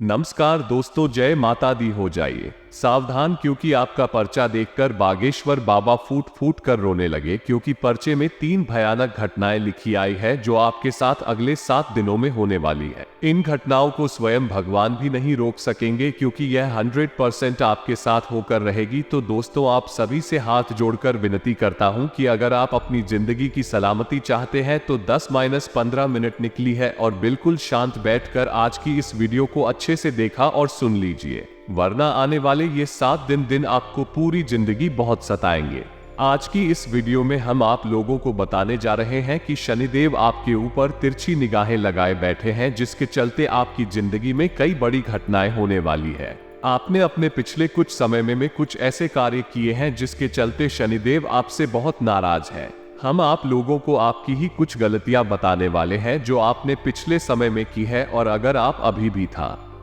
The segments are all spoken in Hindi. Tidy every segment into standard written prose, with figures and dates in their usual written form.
नमस्कार दोस्तों, जय माता दी। हो जाइए सावधान, क्योंकि आपका पर्चा देखकर बागेश्वर बाबा फूट फूट कर रोने लगे, क्योंकि पर्चे में 3 भयानक घटनाएं लिखी आई है जो आपके साथ अगले 7 दिनों में होने वाली है। इन घटनाओं को स्वयं भगवान भी नहीं रोक सकेंगे, क्योंकि यह 100% आपके साथ होकर रहेगी। तो दोस्तों, आप सभी से हाथ जोड़कर विनती करता हूं कि अगर आप अपनी जिंदगी की सलामती चाहते हैं तो 10-15 मिनट निकली है और बिल्कुल शांत बैठकर आज की इस वीडियो को अच्छे से देखा और सुन लीजिए, वरना आने वाले ये 7 दिन आपको पूरी जिंदगी बहुत सताएंगे। आज की इस वीडियो में हम आप लोगों को बताने जा रहे हैं कि शनिदेव आपके ऊपर तिरछी निगाहें लगाए बैठे हैं, जिसके चलते आपकी जिंदगी में कई बड़ी घटनाएं होने वाली है। आपने अपने पिछले कुछ समय में कुछ ऐसे कार्य किए हैं जिसके चलते शनिदेव आपसे बहुत नाराज है। हम आप लोगों को आपकी ही कुछ गलतियां बताने वाले हैं जो आपने पिछले समय में की है, और अगर आप अभी भी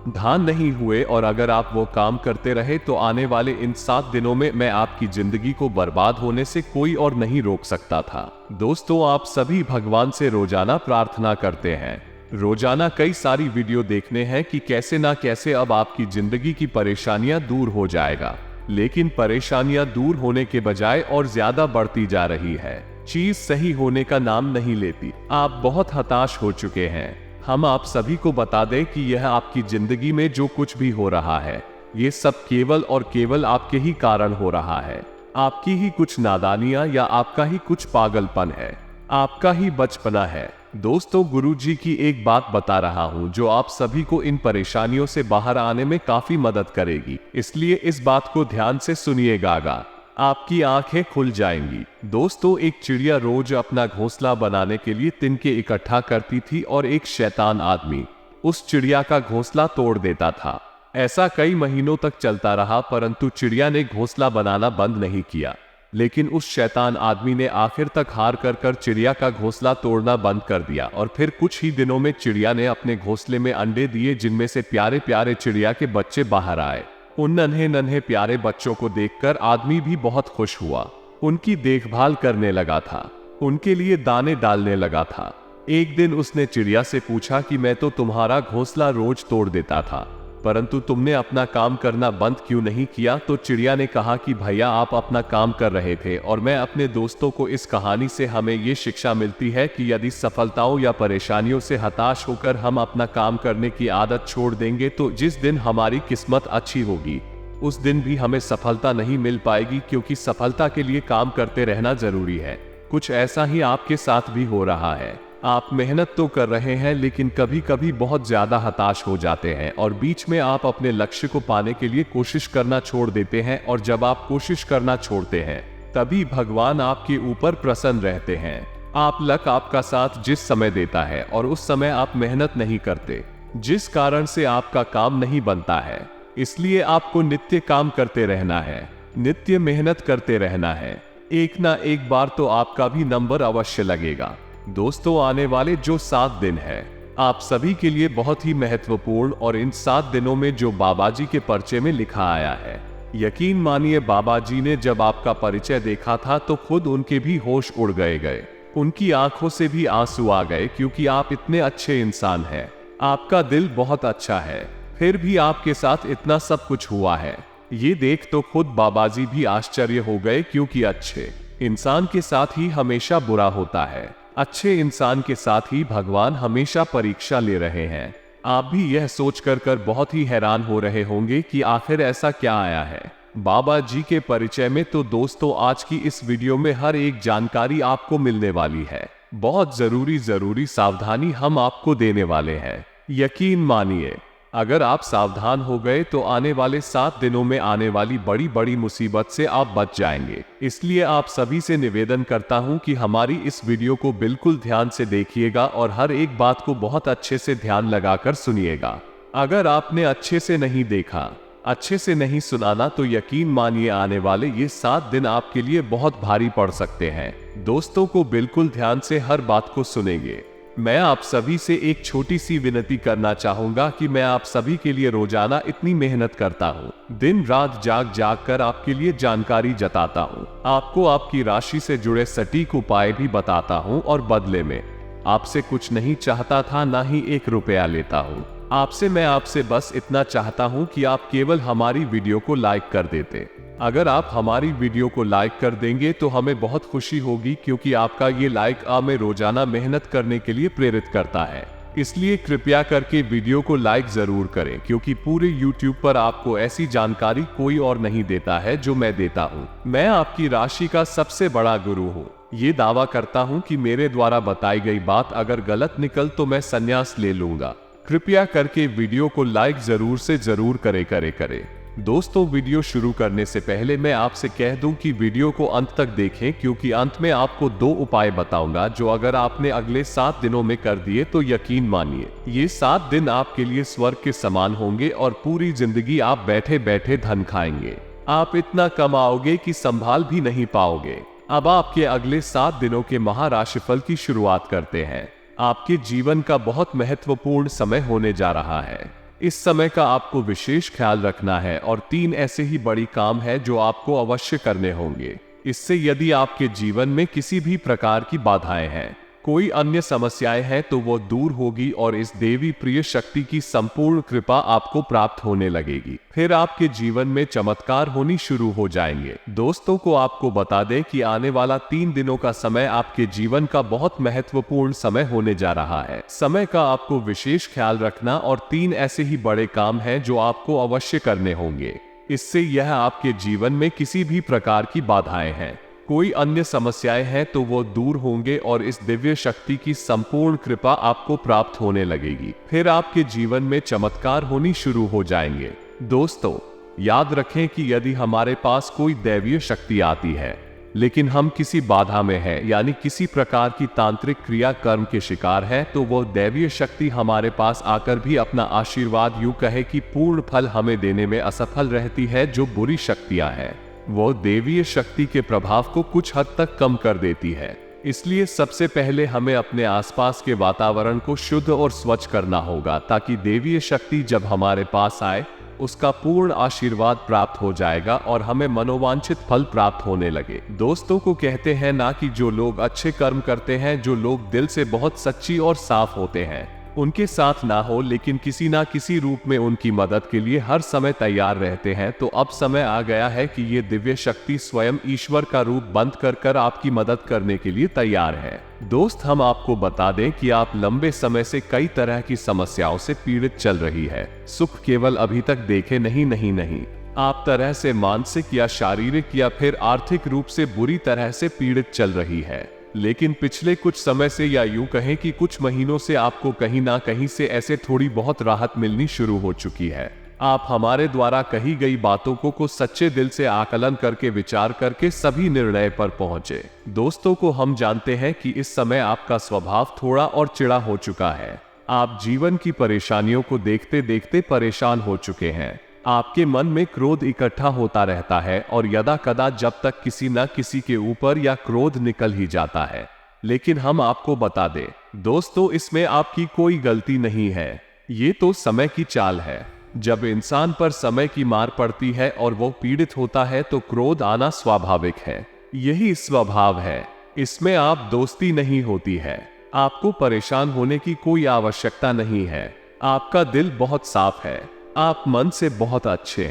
ध्यान नहीं हुए और अगर आप वो काम करते रहे तो आने वाले इन 7 दिनों में मैं आपकी जिंदगी को बर्बाद होने से कोई और नहीं रोक सकता था। दोस्तों, आप सभी भगवान से रोजाना प्रार्थना करते हैं, रोजाना कई सारी वीडियो देखने हैं कि कैसे ना कैसे अब आपकी जिंदगी की परेशानियां दूर हो जाएगा, लेकिन परेशानियां दूर होने के बजाय और ज्यादा बढ़ती जा रही है। चीज सही होने का नाम नहीं लेती। आप बहुत हताश हो चुके हैं। हम आप सभी को बता दें कि यह आपकी जिंदगी में जो कुछ भी हो रहा है, ये सब केवल और केवल आपके ही कारण हो रहा है। आपकी ही कुछ नादानियां या आपका ही कुछ पागलपन है, आपका ही बचपना है। दोस्तों, गुरुजी की एक बात बता रहा हूं जो आप सभी को इन परेशानियों से बाहर आने में काफी मदद करेगी, इसलिए इस बात को ध्यान से सुनिएगा, आपकी आंखें खुल जाएंगी। दोस्तों, एक चिड़िया रोज अपना घोंसला बनाने के लिए तिनके इकट्ठा करती थी और एक शैतान आदमी उस चिड़िया का घोंसला तोड़ देता था। ऐसा कई महीनों तक चलता रहा, परंतु चिड़िया ने घोंसला बनाना बंद नहीं किया। लेकिन उस शैतान आदमी ने आखिर तक हार कर चिड़िया का घोंसला तोड़ना बंद कर दिया, और फिर कुछ ही दिनों में चिड़िया ने अपने घोंसले में अंडे दिए, जिनमें से प्यारे प्यारे चिड़िया के बच्चे बाहर आए। उन नन्हे नन्हे प्यारे बच्चों को देखकर आदमी भी बहुत खुश हुआ। उनकी देखभाल करने लगा था, उनके लिए दाने डालने लगा था। एक दिन उसने चिड़िया से पूछा कि मैं तो तुम्हारा घोंसला रोज तोड़ देता था, परंतु तुमने अपना काम करना बंद क्यों नहीं किया? तो चिड़िया ने कहा कि भैया, आप अपना काम कर रहे थे और मैं अपने दोस्तों को इस कहानी से हमें ये शिक्षा मिलती है कि यदि सफलताओं या परेशानियों से हताश होकर हम अपना काम करने की आदत छोड़ देंगे तो जिस दिन हमारी किस्मत अच्छी होगी उस दिन भी हमें सफलता नहीं मिल पाएगी, क्योंकि सफलता के लिए काम करते रहना जरूरी है। कुछ ऐसा ही आपके साथ भी हो रहा है। आप मेहनत तो कर रहे हैं, लेकिन कभी कभी बहुत ज्यादा हताश हो जाते हैं और बीच में आप अपने लक्ष्य को पाने के लिए कोशिश करना छोड़ देते हैं, और जब आप कोशिश करना छोड़ते हैं तभी भगवान आपके ऊपर प्रसन्न रहते हैं। लक आपका साथ जिस समय देता है और उस समय आप मेहनत नहीं करते, जिस कारण से आपका काम नहीं बनता है। इसलिए आपको नित्य काम करते रहना है, नित्य मेहनत करते रहना है। एक ना एक बार तो आपका भी नंबर अवश्य लगेगा। दोस्तों, आने वाले जो 7 दिन है आप सभी के लिए बहुत ही महत्वपूर्ण, और इन 7 दिनों में जो बाबाजी के पर्चे में लिखा आया है, यकीन मानिए बाबाजी ने जब आपका परिचय देखा था तो खुद उनके भी होश उड़ गए। उनकी आंखों से भी आंसू आ गए, क्योंकि आप इतने अच्छे इंसान हैं, आपका दिल बहुत अच्छा है, फिर भी आपके साथ इतना सब कुछ हुआ है। ये देख तो खुद बाबाजी भी आश्चर्य हो गए, क्योंकि अच्छे इंसान के साथ ही हमेशा बुरा होता है, अच्छे इंसान के साथ ही भगवान हमेशा परीक्षा ले रहे हैं। आप भी यह सोच कर बहुत ही हैरान हो रहे होंगे कि आखिर ऐसा क्या आया है बाबा जी के परिचय में। तो दोस्तों, आज की इस वीडियो में हर एक जानकारी आपको मिलने वाली है। बहुत जरूरी सावधानी हम आपको देने वाले हैं। यकीन मानिए, अगर आप सावधान हो गए तो आने वाले 7 दिनों में आने वाली बड़ी बड़ी मुसीबत से आप बच जाएंगे। इसलिए आप सभी से निवेदन करता हूं कि हमारी इस वीडियो को बिल्कुल ध्यान से देखिएगा और हर एक बात को बहुत अच्छे से ध्यान लगाकर सुनिएगा। अगर आपने अच्छे से नहीं देखा, अच्छे से नहीं सुनाना, तो यकीन मानिए आने वाले ये 7 दिन आपके लिए बहुत भारी पड़ सकते हैं। दोस्तों को बिल्कुल ध्यान से हर बात को सुनेंगे। मैं आप सभी से एक छोटी सी विनती करना चाहूंगा कि मैं आप सभी के लिए रोजाना इतनी मेहनत करता हूं, दिन रात जाग कर आपके लिए जानकारी जताता हूं, आपको आपकी राशि से जुड़े सटीक उपाय भी बताता हूं, और बदले में आपसे कुछ नहीं चाहता था, ना ही 1 रुपया लेता हूं। मैं आपसे बस इतना चाहता हूं कि आप केवल हमारी वीडियो को लाइक कर देते। अगर आप हमारी वीडियो को लाइक कर देंगे तो हमें बहुत खुशी होगी, क्योंकि आपका ये लाइक हमें रोजाना मेहनत करने के लिए प्रेरित करता है। इसलिए कृपया करके वीडियो को लाइक जरूर करें, क्योंकि पूरे YouTube पर आपको ऐसी जानकारी कोई और नहीं देता है जो मैं देता हूँ। मैं आपकी राशि का सबसे बड़ा गुरु हूँ। ये दावा करता हूँ कि मेरे द्वारा बताई गई बात अगर गलत निकल तो मैं संन्यास ले लूंगा। कृपया करके वीडियो को लाइक जरूर से जरूर करे। दोस्तों, वीडियो शुरू करने से पहले मैं आपसे कह दूं कि वीडियो को अंत तक देखें, क्योंकि अंत में आपको 2 उपाय बताऊंगा जो अगर आपने अगले 7 दिनों में कर दिए तो यकीन मानिए ये 7 दिन आपके लिए स्वर्ग के समान होंगे और पूरी जिंदगी आप बैठे बैठे धन खाएंगे। आप इतना कमाओगे कि संभाल भी नहीं पाओगे। अब आपके अगले 7 दिनों के महाराशिफल की शुरुआत करते हैं। आपके जीवन का बहुत महत्वपूर्ण समय होने जा रहा है। इस समय का आपको विशेष ख्याल रखना है और 3 ऐसे ही बड़ी काम है जो आपको अवश्य करने होंगे। इससे यदि आपके जीवन में किसी भी प्रकार की बाधाएं हैं, कोई अन्य समस्याएं हैं, तो वो दूर होगी और इस देवी प्रिय शक्ति की संपूर्ण कृपा आपको प्राप्त होने लगेगी। फिर आपके जीवन में चमत्कार होनी शुरू हो जाएंगे। दोस्तों को आपको बता दें कि आने वाला 3 दिनों का समय आपके जीवन का बहुत महत्वपूर्ण समय होने जा रहा है। समय का आपको विशेष ख्याल रखना और 3 ऐसे ही बड़े काम हैं जो आपको अवश्य करने होंगे। इससे यह आपके जीवन में किसी भी प्रकार की बाधाएं हैं, कोई अन्य समस्याएं हैं, तो वो दूर होंगे और इस दिव्य शक्ति की संपूर्ण कृपा आपको प्राप्त होने लगेगी। फिर आपके जीवन में चमत्कार होनी शुरू हो जाएंगे। दोस्तों, याद रखें कि यदि हमारे पास कोई दैवीय शक्ति आती है लेकिन हम किसी बाधा में हैं, यानी किसी प्रकार की तांत्रिक क्रिया कर्म के शिकार हैं, तो वो दैवीय शक्ति हमारे पास आकर भी अपना आशीर्वाद यूं कहे कि पूर्ण फल हमें देने में असफल रहती है। जो बुरी शक्तियां हैं वो देवीय शक्ति के प्रभाव को कुछ हद तक कम कर देती है। इसलिए सबसे पहले हमें अपने आसपास के वातावरण को शुद्ध और स्वच्छ करना होगा, ताकि देवीय शक्ति जब हमारे पास आए उसका पूर्ण आशीर्वाद प्राप्त हो जाएगा और हमें मनोवांछित फल प्राप्त होने लगे। दोस्तों को कहते हैं ना कि जो लोग अच्छे कर्म करते हैं, जो लोग दिल से बहुत सच्ची और साफ होते हैं, उनके साथ ना हो लेकिन किसी ना किसी रूप में उनकी मदद के लिए हर समय तैयार रहते हैं। तो अब समय आ गया है कि ये दिव्य शक्ति स्वयं ईश्वर का रूप बंद कर आपकी मदद करने के लिए तैयार है। दोस्त, हम आपको बता दें कि आप लंबे समय से कई तरह की समस्याओं से पीड़ित चल रही है। सुख केवल अभी तक देखे नहीं, आप तरह से मानसिक या शारीरिक या फिर आर्थिक रूप से बुरी तरह से पीड़ित चल रही है। लेकिन पिछले कुछ समय से, या यूं कहें कि कुछ महीनों से, आपको कहीं ना कहीं से ऐसे थोड़ी बहुत राहत मिलनी शुरू हो चुकी है। आप हमारे द्वारा कही गई बातों को सच्चे दिल से आकलन करके विचार करके सभी निर्णय पर पहुंचे। दोस्तों को हम जानते हैं कि इस समय आपका स्वभाव थोड़ा और चिड़ा हो चुका है। आप जीवन की परेशानियों को देखते देखते परेशान हो चुके हैं। आपके मन में क्रोध इकट्ठा होता रहता है और यदा कदा जब तक किसी न किसी के ऊपर या क्रोध निकल ही जाता है। लेकिन हम आपको बता दें दोस्तों, इसमें आपकी कोई गलती नहीं है। ये तो समय की चाल है। जब इंसान पर समय की मार पड़ती है और वो पीड़ित होता है तो क्रोध आना स्वाभाविक है। यही स्वभाव है। इसमें आप दोस्ती नहीं होती है। आपको परेशान होने की कोई आवश्यकता नहीं है। आपका दिल बहुत साफ है। आप मन से बहुत अच्छे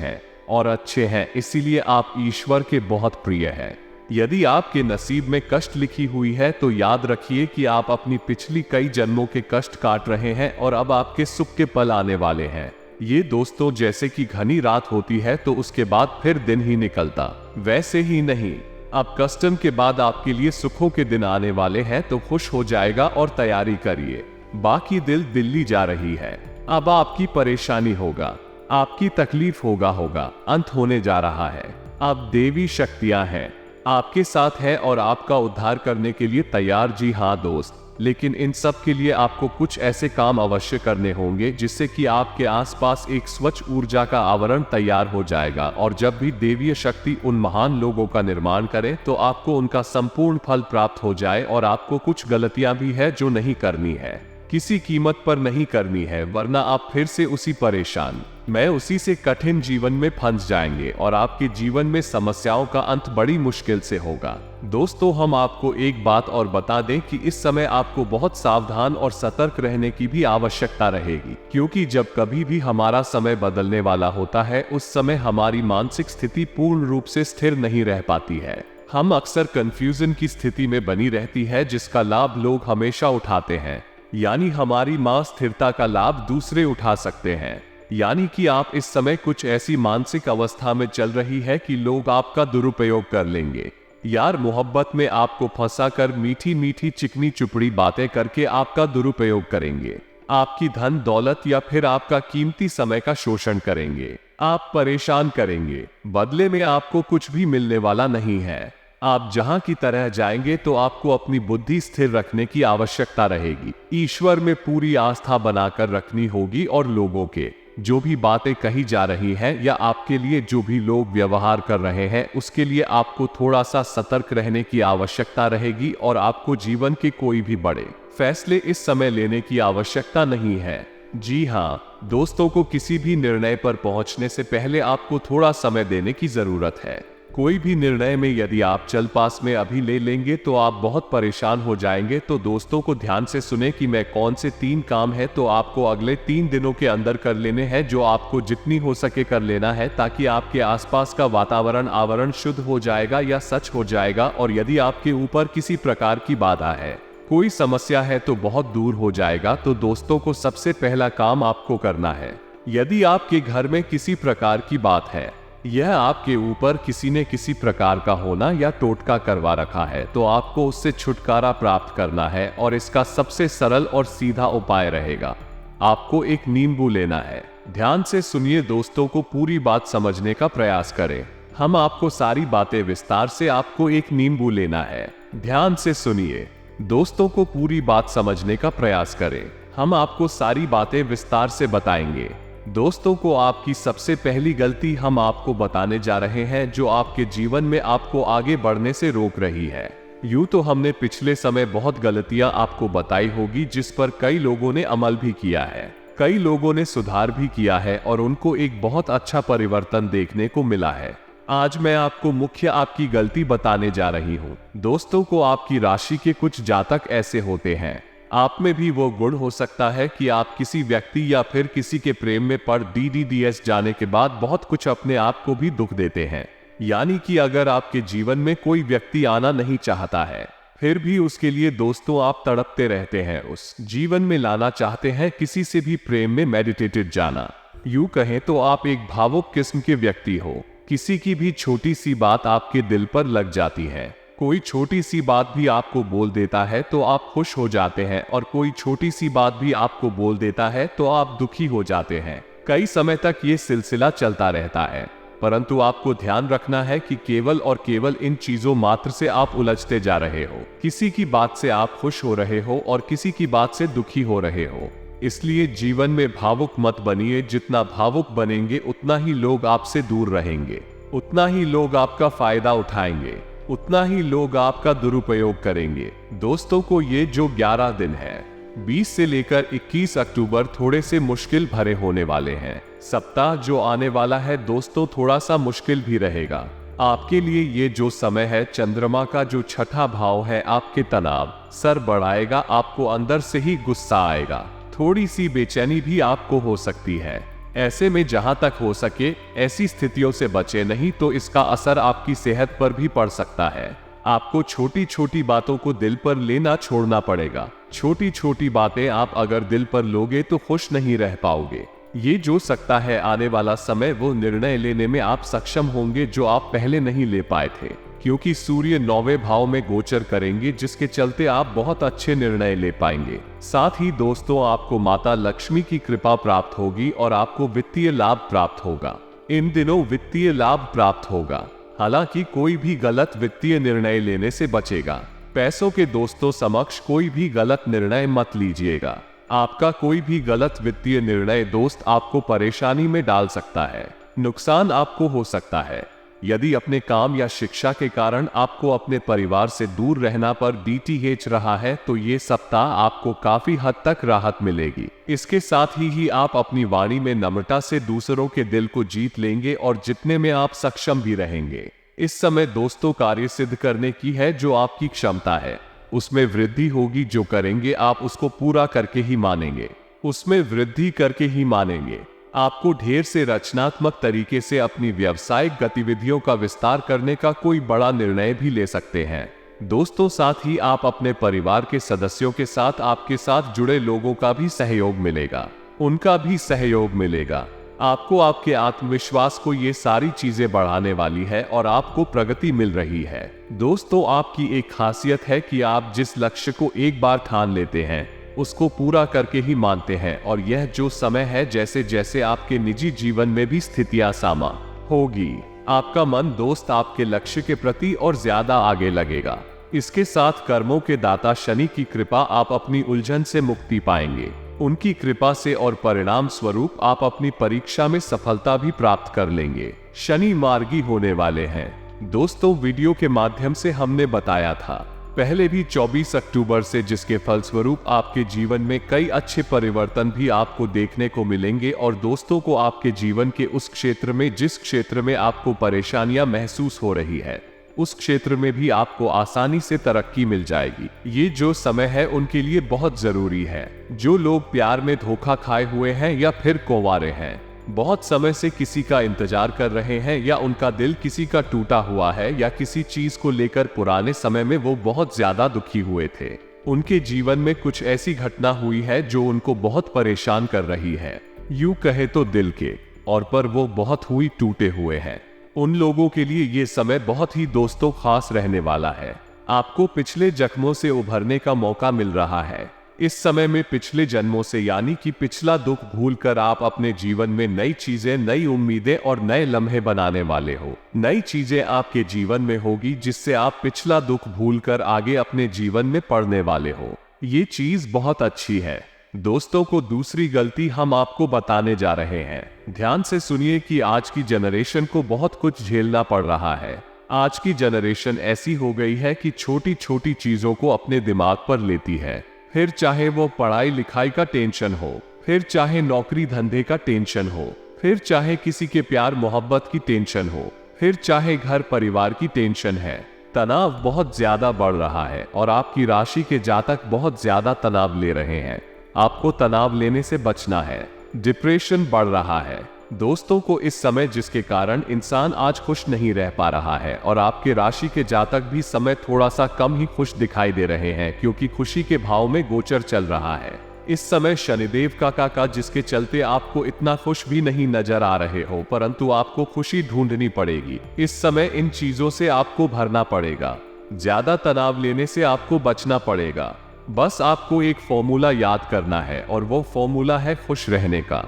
हैं इसीलिए आप ईश्वर के बहुत प्रिय हैं। यदि आपके नसीब में कष्ट लिखी हुई है तो याद रखिए कि आप अपनी पिछली कई जन्मों के कष्ट काट रहे हैं और अब आपके सुख के पल आने वाले हैं। ये दोस्तों जैसे कि घनी रात होती है तो उसके बाद फिर दिन ही निकलता, वैसे ही नहीं, अब कष्टों के बाद आपके लिए सुखों के दिन आने वाले हैं। तो खुश हो जाएगा और तैयारी करिए। बाकी दिल्ली जा रही है। अब आपकी परेशानी होगा, आपकी तकलीफ होगा, अंत होने जा रहा है। अब देवी शक्तियां हैं, आपके साथ है और आपका उद्धार करने के लिए तैयार। जी हाँ दोस्त, लेकिन इन सब के लिए आपको कुछ ऐसे काम अवश्य करने होंगे जिससे कि आपके आसपास एक स्वच्छ ऊर्जा का आवरण तैयार हो जाएगा। और जब भी देवीय शक्ति उन महान लोगों का निर्माण करे तो आपको उनका संपूर्ण फल प्राप्त हो जाए। और आपको कुछ गलतियां भी है जो नहीं करनी है। किसी कीमत पर नहीं करनी है, वरना आप फिर से उसी परेशान मैं उसी से कठिन जीवन में फंस जाएंगे और आपके जीवन में समस्याओं का अंत बड़ी मुश्किल से होगा। दोस्तों, हम आपको एक बात और बता दें कि इस समय आपको बहुत सावधान और सतर्क रहने की भी आवश्यकता रहेगी, क्योंकि जब कभी भी हमारा समय बदलने वाला होता है उस समय हमारी मानसिक स्थिति पूर्ण रूप से स्थिर नहीं रह पाती है। हम अक्सर कंफ्यूजन की स्थिति में बनी रहती है, जिसका लाभ लोग हमेशा उठाते हैं, यानी हमारी मां स्थिरता का लाभ दूसरे उठा सकते हैं। यानी कि आप इस समय कुछ ऐसी मानसिक अवस्था में चल रही है कि लोग आपका दुरुपयोग कर लेंगे। यार, मोहब्बत में आपको फंसा कर मीठी मीठी चिकनी चुपड़ी बातें करके आपका दुरुपयोग करेंगे, आपकी धन दौलत या फिर आपका कीमती समय का शोषण करेंगे, आप परेशान करेंगे। बदले में आपको कुछ भी मिलने वाला नहीं है। आप जहां की तरह जाएंगे तो आपको अपनी बुद्धि स्थिर रखने की आवश्यकता रहेगी। ईश्वर में पूरी आस्था बनाकर रखनी होगी और लोगों के जो भी बातें कही जा रही हैं या आपके लिए जो भी लोग व्यवहार कर रहे हैं उसके लिए आपको थोड़ा सा सतर्क रहने की आवश्यकता रहेगी और आपको जीवन के कोई भी बड़े फैसले इस समय लेने की आवश्यकता नहीं है। जी हाँ दोस्तों, को किसी भी निर्णय पर पहुंचने से पहले आपको थोड़ा समय देने की जरूरत है। कोई भी निर्णय में यदि आप चल पास में अभी ले लेंगे तो आप बहुत परेशान हो जाएंगे। तो दोस्तों को ध्यान से सुने कि मैं कौन से 3 काम है तो आपको अगले 3 दिनों के अंदर कर लेने हैं, जो आपको जितनी हो सके कर लेना है, ताकि आपके आसपास का वातावरण आवरण शुद्ध हो जाएगा या सच हो जाएगा। और यदि आपके ऊपर किसी प्रकार की बाधा है, कोई समस्या है तो बहुत दूर हो जाएगा। तो दोस्तों को सबसे पहला काम आपको करना है, यदि आपके घर में किसी प्रकार की बात है, यह आपके ऊपर किसी ने किसी प्रकार का होना या टोटका करवा रखा है, तो आपको उससे छुटकारा प्राप्त करना है। और इसका सबसे सरल और सीधा उपाय रहेगा, आपको एक नींबू लेना है। ध्यान से सुनिए दोस्तों, को पूरी बात समझने का प्रयास करें। हम आपको सारी बातें विस्तार से आपको एक नींबू लेना है। ध्यान से सुनिए दोस्तों, को पूरी बात समझने का प्रयास करें। हम आपको सारी बातें विस्तार से बताएंगे। दोस्तों को आपकी सबसे पहली गलती हम आपको बताने जा रहे हैं, जो आपके जीवन में आपको आगे बढ़ने से रोक रही है। यूं तो हमने पिछले समय बहुत गलतियां आपको बताई होगी, जिस पर कई लोगों ने अमल भी किया है, कई लोगों ने सुधार भी किया है और उनको एक बहुत अच्छा परिवर्तन देखने को मिला है। आज मैं आपको मुख्य आपकी गलती बताने जा रही हूँ। दोस्तों को आपकी राशि के कुछ जातक ऐसे होते हैं, आप में भी वो गुण हो सकता है कि आप किसी व्यक्ति या फिर किसी के प्रेम में पड़ DDDS जाने के बाद बहुत कुछ अपने आप को भी दुख देते हैं। यानी कि अगर आपके जीवन में कोई व्यक्ति आना नहीं चाहता है, फिर भी उसके लिए दोस्तों आप तड़पते रहते हैं, उस जीवन में लाना चाहते हैं, किसी से भी प्रेम में मेडिटेटेड जाना। यूं कहें तो आप एक भावुक किस्म के व्यक्ति हो। किसी की भी छोटी सी बात आपके दिल पर लग जाती है। कोई छोटी सी बात भी आपको बोल देता है तो आप खुश हो जाते हैं, और कोई छोटी सी बात भी आपको बोल देता है तो आप दुखी हो जाते हैं। कई समय तक ये सिलसिला चलता रहता है, परंतु आपको ध्यान रखना है कि केवल और केवल इन चीजों मात्र से आप उलझते जा रहे हो। किसी की बात से आप खुश हो रहे हो और किसी की बात से दुखी हो रहे हो। इसलिए जीवन में भावुक मत बनिए। जितना भावुक बनेंगे उतना ही लोग आपसे दूर रहेंगे, उतना ही लोग आपका फायदा उठाएंगे, उतना ही लोग आपका दुरुपयोग करेंगे। दोस्तों को ये जो 11 दिन है, 20 से लेकर 21 अक्टूबर थोड़े से मुश्किल भरे होने वाले हैं। सप्ताह जो आने वाला है दोस्तों थोड़ा सा मुश्किल भी रहेगा आपके लिए। ये जो समय है, चंद्रमा का जो 6ठा भाव है, आपके तनाव सर बढ़ाएगा, आपको अंदर से ही गुस्सा आएगा, थोड़ी सी बेचैनी भी आपको हो सकती है। ऐसे में जहां तक हो सके ऐसी स्थितियों से बचे, नहीं तो इसका असर आपकी सेहत पर भी पड़ सकता है। आपको छोटी छोटी बातों को दिल पर लेना छोड़ना पड़ेगा। छोटी छोटी बातें आप अगर दिल पर लोगे तो खुश नहीं रह पाओगे। ये जो सकता है आने वाला समय, वो निर्णय लेने में आप सक्षम होंगे जो आप पहले नहीं ले पाए थे, क्योंकि सूर्य 9वें भाव में गोचर करेंगे, जिसके चलते आप बहुत अच्छे निर्णय ले पाएंगे। साथ ही दोस्तों आपको माता लक्ष्मी की कृपा प्राप्त होगी और आपको वित्तीय लाभ प्राप्त होगा। इन दिनों वित्तीय लाभ प्राप्त होगा, हालांकि कोई भी गलत वित्तीय निर्णय लेने से बचेगा। पैसों के दोस्तों समक्ष कोई भी गलत निर्णय मत लीजिएगा। आपका कोई भी गलत वित्तीय निर्णय दोस्त आपको परेशानी में डाल सकता है, नुकसान आपको हो सकता है। यदि अपने काम या शिक्षा के कारण आपको अपने परिवार से दूर रहना पर DTH रहा है तो ये सप्ताह आपको काफी हद तक राहत मिलेगी। इसके साथ ही आप अपनी वाणी में नम्रता से दूसरों के दिल को जीत लेंगे और जितने में आप सक्षम भी रहेंगे। इस समय दोस्तों कार्य सिद्ध करने की है जो आपकी क्षमता है, उसमें वृद्धि होगी। जो करेंगे आप उसको पूरा करके ही मानेंगे, उसमें वृद्धि करके ही मानेंगे। आपको ढेर से रचनात्मक तरीके से अपनी व्यावसायिक गतिविधियों का विस्तार करने का कोई बड़ा निर्णय भी ले सकते हैं। दोस्तों साथ ही आप अपने परिवार के सदस्यों के साथ आपके साथ जुड़े लोगों का भी सहयोग मिलेगा, उनका भी सहयोग मिलेगा। आपको आपके आत्मविश्वास को ये सारी चीजें बढ़ाने वाली है और आपको प्रगति मिल रही है। दोस्तों आपकी एक खासियत है कि आप जिस लक्ष्य को एक बार ठान लेते हैं उसको पूरा करके ही मानते हैं, और यह जो समय है जैसे जैसे आपके निजी जीवन में भी स्थितियां सामा होगी, आपका मन दोस्त आपके लक्ष्य के प्रति और ज्यादा आगे लगेगा। इसके साथ कर्मों के दाता शनि की कृपा आप अपनी उलझन से मुक्ति पाएंगे। उनकी कृपा से और परिणाम स्वरूप आप अपनी परीक्षा में सफलता भी प्राप्त कर लेंगे। शनि मार्गी होने वाले हैं। दोस्तों वीडियो के माध्यम से हमने बताया था पहले भी 24 अक्टूबर से, जिसके फलस्वरूप आपके जीवन में कई अच्छे परिवर्तन भी आपको देखने को मिलेंगे और दोस्तों को आपके जीवन के उस क्षेत्र में जिस क्षेत्र में आपको परेशानियां महसूस हो रही है उस क्षेत्र में भी आपको आसानी से तरक्की मिल जाएगी। ये जो समय है उनके लिए बहुत जरूरी है। जो लोग प्यार में धोखा खाए हुए हैं या फिर कुंवारे हैं, बहुत समय से किसी का इंतजार कर रहे हैं या उनका दिल किसी का टूटा हुआ है या किसी चीज को लेकर पुराने समय में वो बहुत ज्यादा दुखी हुए थे, उनके जीवन में कुछ ऐसी घटना हुई है जो उनको बहुत परेशान कर रही है, यूं कहे तो दिल के, और पर वो बहुत हुई टूटे हुए हैं। उन लोगों के लिए ये समय बहुत ही दोस्तों खास रहने वाला है। आपको पिछले जख्मों से उभरने का मौका मिल रहा है। इस समय में पिछले जन्मों से यानी कि पिछला दुख भूलकर आप अपने जीवन में नई चीजें, नई उम्मीदें और नए लम्हे बनाने वाले हो। नई चीजें आपके जीवन में होगी जिससे आप पिछला दुख भूलकर आगे अपने जीवन में पढ़ने वाले हो। ये चीज बहुत अच्छी है। दोस्तों को दूसरी गलती हम आपको बताने जा रहे हैं। ध्यान से सुनिए कि आज की जनरेशन को बहुत कुछ झेलना पड़ रहा है। आज की जनरेशन ऐसी हो गई है कि छोटी छोटी चीजों को अपने दिमाग पर लेती है, फिर चाहे वो पढ़ाई लिखाई का टेंशन हो, फिर चाहे नौकरी धंधे का टेंशन हो, फिर चाहे किसी के प्यार मोहब्बत की टेंशन हो, फिर चाहे घर परिवार की टेंशन है। तनाव बहुत ज्यादा बढ़ रहा है और आपकी राशि के जातक बहुत ज्यादा तनाव ले रहे हैं। आपको तनाव लेने से बचना है। डिप्रेशन बढ़ रहा है। दोस्तों को इस समय जिसके कारण इंसान आज खुश नहीं रह पा रहा है और आपके राशि के जातक भी समय थोड़ा सा कम ही खुश दिखाई दे रहे हैं क्योंकि खुशी के भाव में गोचर चल रहा है। इस समय शनिदेव का जिसके चलते आपको इतना खुश भी नहीं नजर आ रहे हो, परंतु आपको खुशी ढूंढनी पड़ेगी। इस समय इन चीजों से आपको भरना पड़ेगा। ज्यादा तनाव लेने से आपको बचना पड़ेगा। बस आपको एक फॉर्मूला याद करना है और वो फॉर्मूला है खुश रहने का।